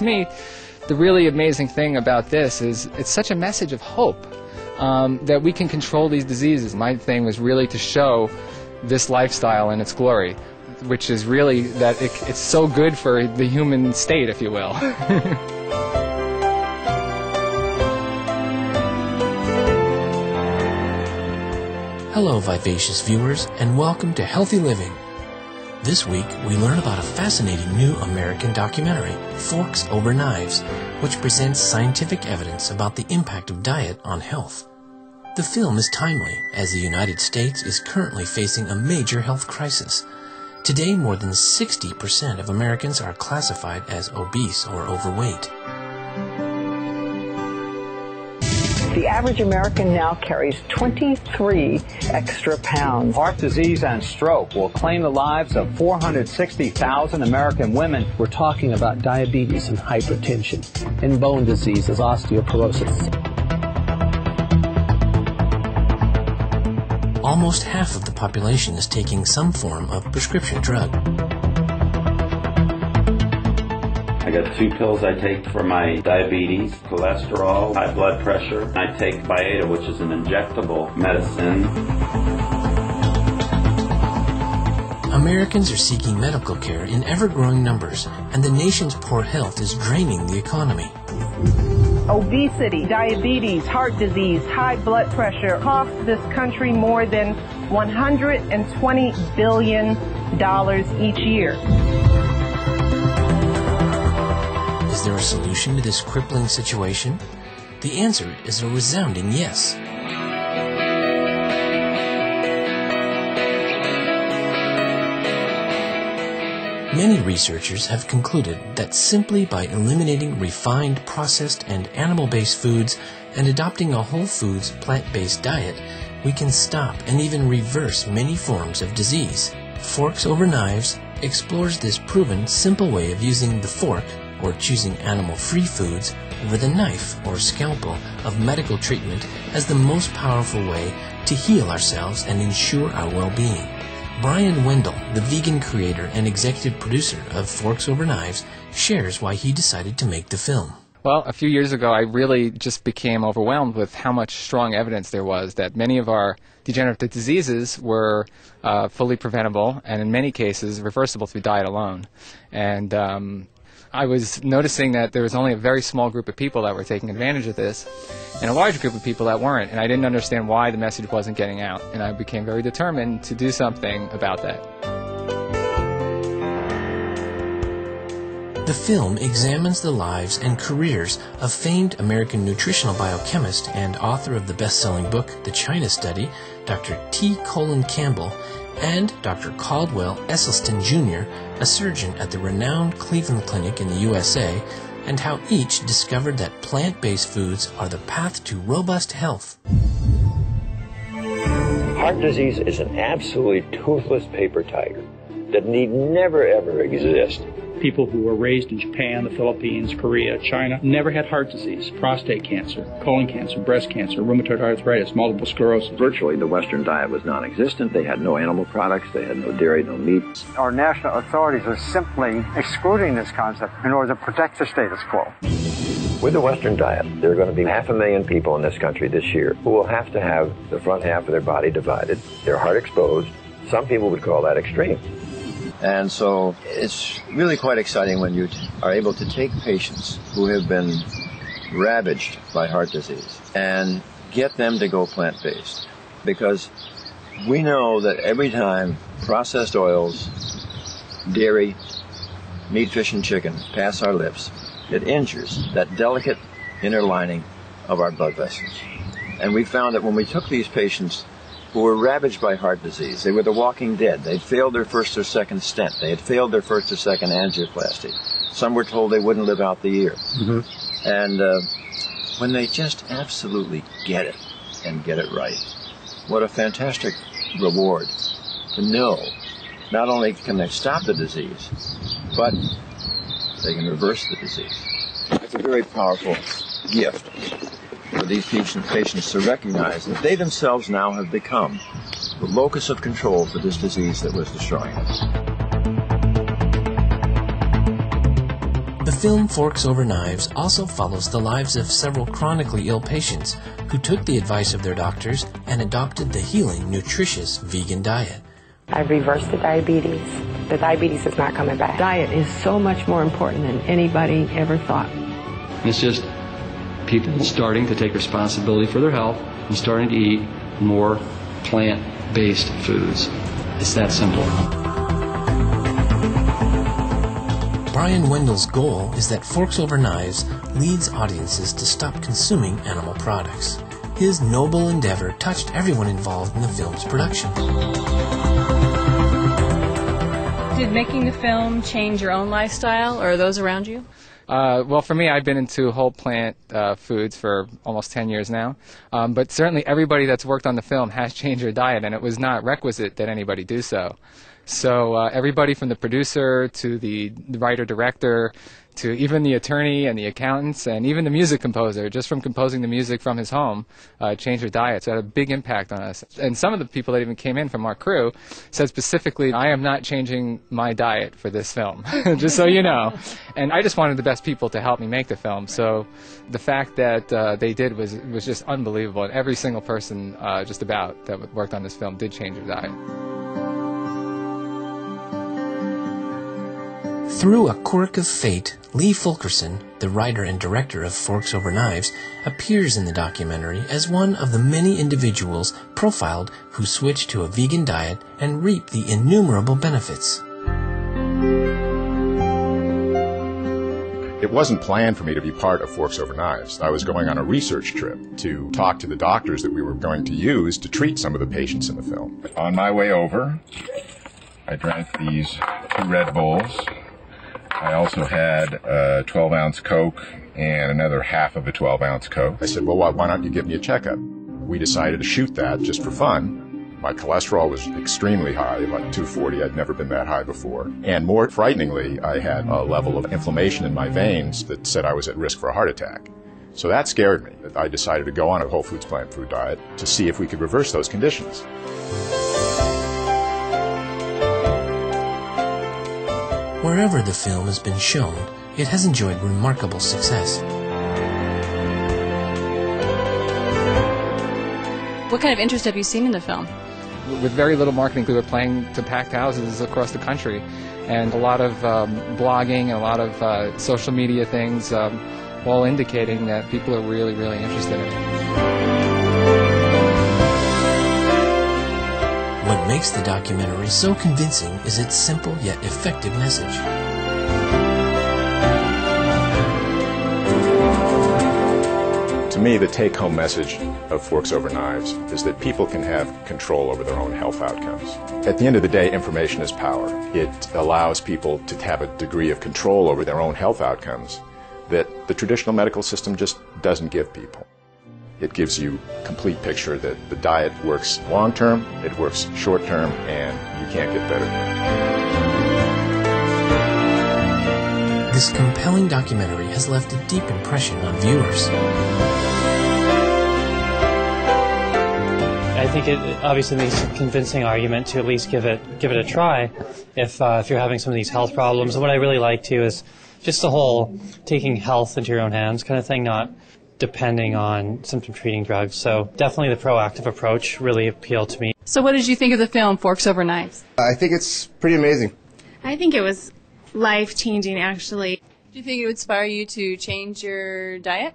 to me, the really amazing thing about this is it's such a message of hope that we can control these diseases. My thing was really to show this lifestyle in its glory, which is really that it's so good for the human state, if you will. Hello, vivacious viewers, and welcome to Healthy Living. This week, we learn about a fascinating new American documentary, Forks Over Knives, which presents scientific evidence about the impact of diet on health. The film is timely, as the United States is currently facing a major health crisis. Today, more than 60% of Americans are classified as obese or overweight. The average American now carries 23 extra pounds. Heart disease and stroke will claim the lives of 460,000 American women. We're talking about diabetes and hypertension, and bone diseases, osteoporosis. Almost half of the population is taking some form of prescription drug. I got 2 pills I take for my diabetes, cholesterol, high blood pressure. I take Byetta, which is an injectable medicine. Americans are seeking medical care in ever-growing numbers, and the nation's poor health is draining the economy. Obesity, diabetes, heart disease, high blood pressure cost this country more than $120 billion each year. Is there a solution to this crippling situation? The answer is a resounding yes. Many researchers have concluded that simply by eliminating refined, processed, and animal-based foods and adopting a whole foods, plant-based diet, we can stop and even reverse many forms of disease. Forks Over Knives explores this proven, simple way of using the fork, or choosing animal-free foods, over the knife or scalpel of medical treatment as the most powerful way to heal ourselves and ensure our well-being. Brian Wendell, the vegan creator and executive producer of Forks Over Knives, shares why he decided to make the film. Well, a few years ago, I really just became overwhelmed with how much strong evidence there was that many of our degenerative diseases were fully preventable and in many cases reversible through diet alone. And I was noticing that there was only a very small group of people that were taking advantage of this and a large group of people that weren't, and I didn't understand why the message wasn't getting out, and I became very determined to do something about that. The film examines the lives and careers of famed American nutritional biochemist and author of the best-selling book, The China Study, Dr. T. Colin Campbell, and Dr. Caldwell Esselstyn Jr., a surgeon at the renowned Cleveland Clinic in the USA, and how each discovered that plant-based foods are the path to robust health. Heart disease is an absolutely toothless paper tiger that need never ever exist. People who were raised in Japan, the Philippines, Korea, China, never had heart disease, prostate cancer, colon cancer, breast cancer, rheumatoid arthritis, multiple sclerosis. Virtually the Western diet was non-existent. They had no animal products. They had no dairy, no meat. Our national authorities are simply excluding this concept in order to protect the status quo. With the Western diet, there are going to be 500,000 people in this country this year who will have to have the front half of their body divided, their heart exposed. Some people would call that extreme. And so it's really quite exciting when you are able to take patients who have been ravaged by heart disease and get them to go plant-based. Because we know that every time processed oils, dairy, meat, fish, and chicken pass our lips, it injures that delicate inner lining of our blood vessels. And we found that when we took these patients who were ravaged by heart disease, they were the walking dead. They'd failed their first or second stent. They had failed their first or second angioplasty. Some were told they wouldn't live out the year. Mm-hmm. And when they just absolutely get it and get it right, what a fantastic reward to know not only can they stop the disease, but they can reverse the disease. It's a very powerful gift for these patients to recognize that they themselves now have become the locus of control for this disease that was destroying us. The film Forks Over Knives also follows the lives of several chronically ill patients who took the advice of their doctors and adopted the healing, nutritious vegan diet. I've reversed the diabetes. The diabetes is not coming back. Diet is so much more important than anybody ever thought. It's just people starting to take responsibility for their health and starting to eat more plant-based foods. It's that simple. Brian Wendell's goal is that Forks Over Knives leads audiences to stop consuming animal products. His noble endeavor touched everyone involved in the film's production. Did making the film change your own lifestyle or those around you? Well, for me, I've been into whole plant foods for almost 10 years now. But certainly everybody that's worked on the film has changed their diet, and it was not requisite that anybody do so. So everybody from the producer to the writer-director to even the attorney and the accountants and even the music composer, just from composing the music from his home, changed their diet. So it had a big impact on us. And some of the people that even came in from our crew said specifically, I am not changing my diet for this film, just so you know. And I just wanted the best people to help me make the film. So the fact that they did was just unbelievable. And every single person just about that worked on this film did change their diet. Through a quirk of fate, Lee Fulkerson, the writer and director of Forks Over Knives, appears in the documentary as one of the many individuals profiled who switched to a vegan diet and reap the innumerable benefits. It wasn't planned for me to be part of Forks Over Knives. I was going on a research trip to talk to the doctors that we were going to use to treat some of the patients in the film. On my way over, I drank these 2 Red Bulls. I also had a 12-ounce Coke and another half of a 12-ounce Coke. I said, well, why don't you give me a checkup? We decided to shoot that just for fun. My cholesterol was extremely high, like 240. I'd never been that high before. And more frighteningly, I had a level of inflammation in my veins that said I was at risk for a heart attack. So that scared me. I decided to go on a whole foods plant food diet to see if we could reverse those conditions. Wherever the film has been shown, it has enjoyed remarkable success. What kind of interest have you seen in the film? With very little marketing, we were playing to packed houses across the country, and a lot of blogging and a lot of social media things, all indicating that people are really, really interested in it. What makes the documentary so convincing is its simple yet effective message. To me, the take-home message of Forks Over Knives is that people can have control over their own health outcomes. At the end of the day, information is power. It allows people to have a degree of control over their own health outcomes that the traditional medical system just doesn't give people. It gives you a complete picture that the diet works long-term, it works short-term, and you can't get better than it. This compelling documentary has left a deep impression on viewers. I think it obviously makes a convincing argument to at least give it a try if you're having some of these health problems. And what I really like too is just the whole taking health into your own hands kind of thing, not depending on symptom treating drugs. So definitely the proactive approach really appealed to me. So what did you think of the film Forks Over Knives? I think it's pretty amazing. I think it was life-changing, actually. Do you think it would inspire you to change your diet?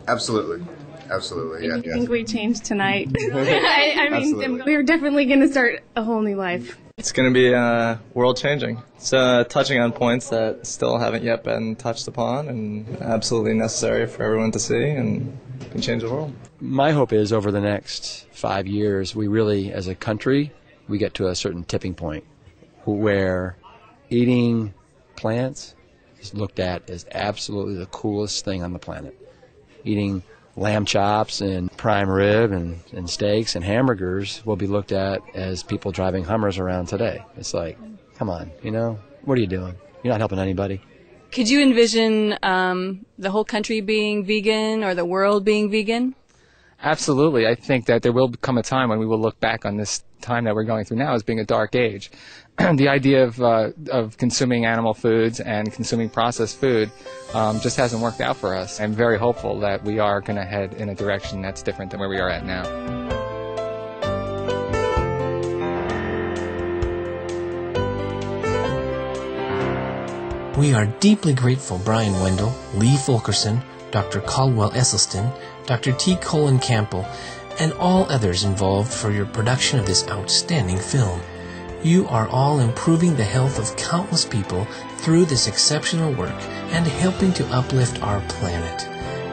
Absolutely. Absolutely, yeah. I think we changed tonight. I mean, we're definitely going to start a whole new life. It's going to be world-changing. It's touching on points that still haven't yet been touched upon and absolutely necessary for everyone to see and can change the world. My hope is over the next 5 years, we really, as a country, we get to a certain tipping point where eating plants is looked at as absolutely the coolest thing on the planet. Eating lamb chops and prime rib and steaks and hamburgers will be looked at as people driving Hummers around today. It's like, come on, what are you doing? You're not helping anybody. Could you envision the whole country being vegan or the world being vegan? Absolutely. I think that there will come a time when we will look back on this time that we're going through now as being a dark age. The idea of consuming animal foods and consuming processed food just hasn't worked out for us. I'm very hopeful that we are going to head in a direction that's different than where we are at now. We are deeply grateful Brian Wendell, Lee Fulkerson, Dr. Caldwell Esselstyn, Dr. T. Colin Campbell, and all others involved for your production of this outstanding film. You are all improving the health of countless people through this exceptional work and helping to uplift our planet.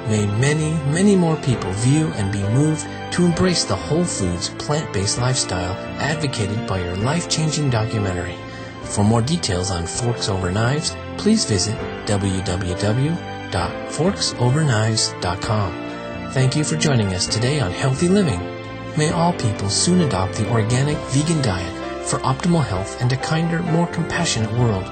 May many, many more people view and be moved to embrace the whole foods, plant-based lifestyle advocated by your life-changing documentary. For more details on Forks Over Knives, please visit www.forksoverknives.com. Thank you for joining us today on Healthy Living. May all people soon adopt the organic vegan diet for optimal health and a kinder, more compassionate world.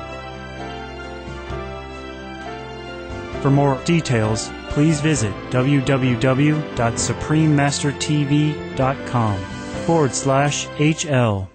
For more details, please visit www.suprememastertv.com/HL.